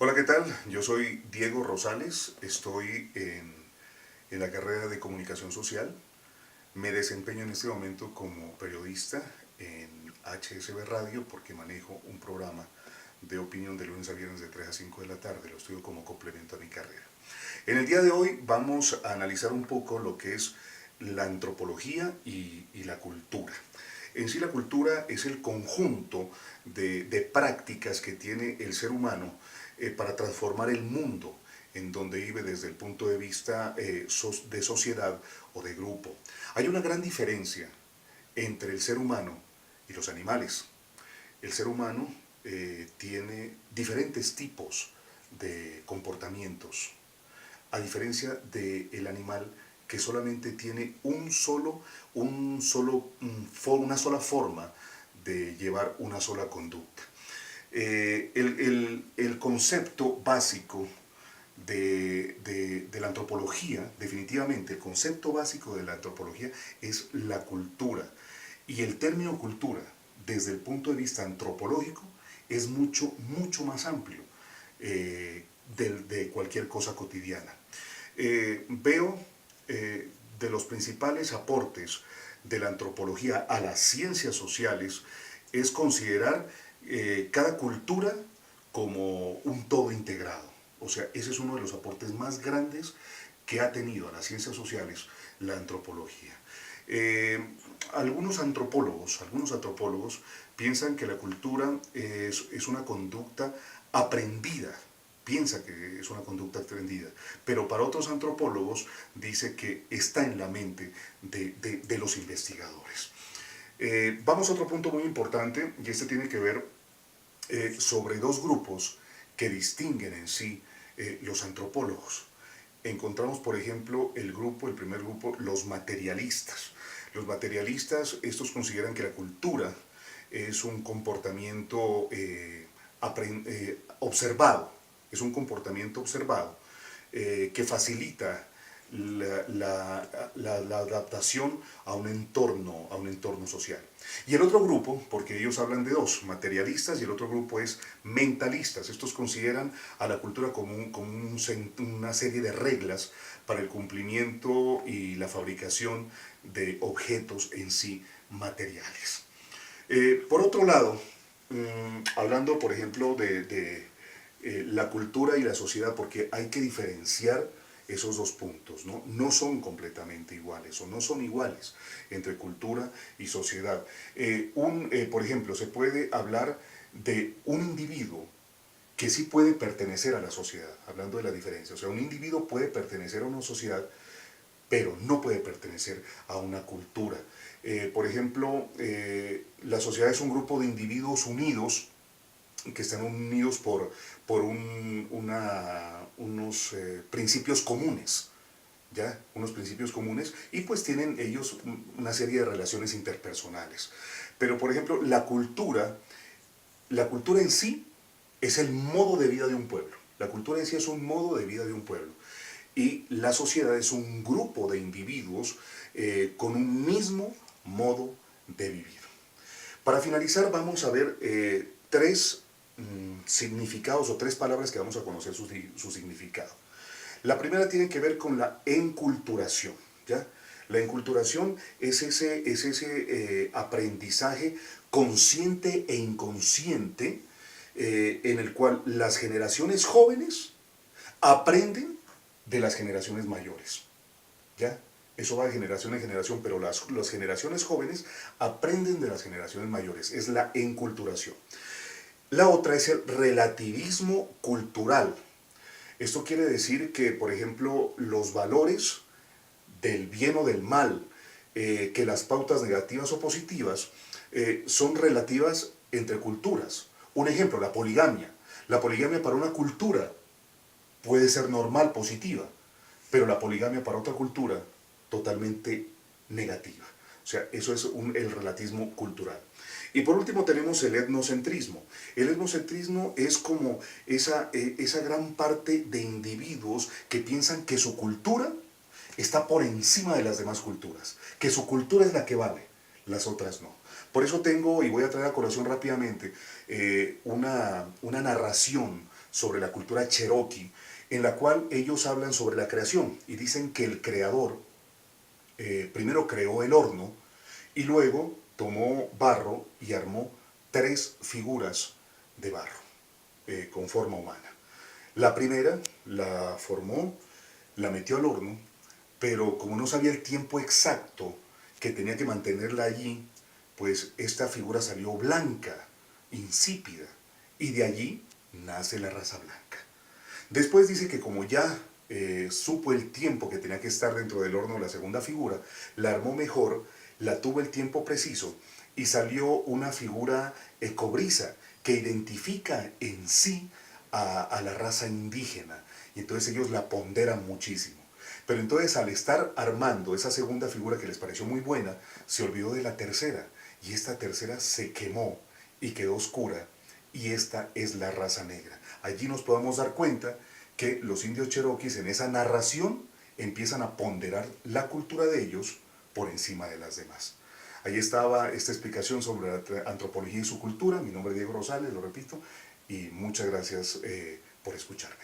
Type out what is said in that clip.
Hola, ¿qué tal? Yo soy Diego Rosales, estoy en la carrera de comunicación social. Me desempeño en este momento como periodista en HSB Radio porque manejo un programa de opinión de lunes a viernes de 3 a 5 de la tarde. Lo estudio como complemento a mi carrera. En el día de hoy vamos a analizar un poco lo que es la antropología y la cultura. En sí la cultura es el conjunto de prácticas que tiene el ser humano para transformar el mundo en donde vive desde el punto de vista de sociedad o de grupo. Hay una gran diferencia entre el ser humano y los animales. El ser humano tiene diferentes tipos de comportamientos, a diferencia del animal que solamente tiene una sola forma de llevar una sola conducta. El concepto básico de la antropología, definitivamente, el concepto básico de la antropología es la cultura. Y el término cultura, desde el punto de vista antropológico, es mucho, mucho más amplio de cualquier cosa cotidiana. Veo de los principales aportes de la antropología a las ciencias sociales es considerar cada cultura como un todo integrado. O sea, ese es uno de los aportes más grandes que ha tenido a las ciencias sociales la antropología. Algunos antropólogos piensan que la cultura es una conducta aprendida, piensa que es una conducta aprendida, pero para otros antropólogos dice que está en la mente de los investigadores. Vamos a otro punto muy importante, y este tiene que ver sobre dos grupos que distinguen en sí los antropólogos. Encontramos, por ejemplo, el primer grupo, los materialistas. Los materialistas, estos consideran que la cultura es un comportamiento observado, es un comportamiento observado que facilita la adaptación a un entorno social. Y el otro grupo, porque ellos hablan de dos, materialistas, y el otro grupo es mentalistas. Estos consideran a la cultura como una serie de reglas para el cumplimiento y la fabricación de objetos en sí materiales. Por otro lado, hablando por ejemplo de la cultura y la sociedad, porque hay que diferenciar esos dos puntos, ¿no? No son completamente iguales o no son iguales entre cultura y sociedad. Por ejemplo, se puede hablar de un individuo que sí puede pertenecer a la sociedad, hablando de la diferencia. O sea, un individuo puede pertenecer a una sociedad, pero no puede pertenecer a una cultura. Por ejemplo, la sociedad es un grupo de individuos unidos que están unidos por unos principios comunes, ¿ya? Unos principios comunes, y pues tienen ellos una serie de relaciones interpersonales. Pero, por ejemplo, la cultura en sí es el modo de vida de un pueblo. La cultura en sí es un modo de vida de un pueblo. Y la sociedad es un grupo de individuos con un mismo modo de vivir. Para finalizar, vamos a ver tres significados o tres palabras que vamos a conocer su significado. La primera tiene que ver con la enculturación, ¿ya? La enculturación es ese aprendizaje consciente e inconsciente en el cual las generaciones jóvenes aprenden de las generaciones mayores, ¿ya? Eso va de generación en generación, pero las generaciones jóvenes aprenden de las generaciones mayores. Es la enculturación. La otra es el relativismo cultural. Esto quiere decir que, por ejemplo, los valores del bien o del mal, que las pautas negativas o positivas, son relativas entre culturas. Un ejemplo, la poligamia. La poligamia para una cultura puede ser normal, positiva, pero la poligamia para otra cultura totalmente negativa. O sea, eso es el relativismo cultural. Y por último tenemos el etnocentrismo. El etnocentrismo es como esa gran parte de individuos que piensan que su cultura está por encima de las demás culturas, que su cultura es la que vale, las otras no. Por eso tengo, y voy a traer a colación rápidamente, una narración sobre la cultura cherokee, en la cual ellos hablan sobre la creación y dicen que el creador primero creó el horno y luego tomó barro y armó 3 figuras de barro con forma humana. La primera la formó, la metió al horno, pero como no sabía el tiempo exacto que tenía que mantenerla allí, pues esta figura salió blanca, insípida, y de allí nace la raza blanca. Después dice que como ya supo el tiempo que tenía que estar dentro del horno la segunda figura, la armó mejor, la tuvo el tiempo preciso y salió una figura cobriza que identifica en sí a la raza indígena. Y entonces ellos la ponderan muchísimo. Pero entonces al estar armando esa segunda figura que les pareció muy buena, se olvidó de la tercera. Y esta tercera se quemó y quedó oscura. Y esta es la raza negra. Allí nos podemos dar cuenta que los indios cherokees en esa narración empiezan a ponderar la cultura de ellos por encima de las demás. Ahí estaba esta explicación sobre la antropología y su cultura. Mi nombre es Diego Rosales, lo repito, y muchas gracias por escucharme.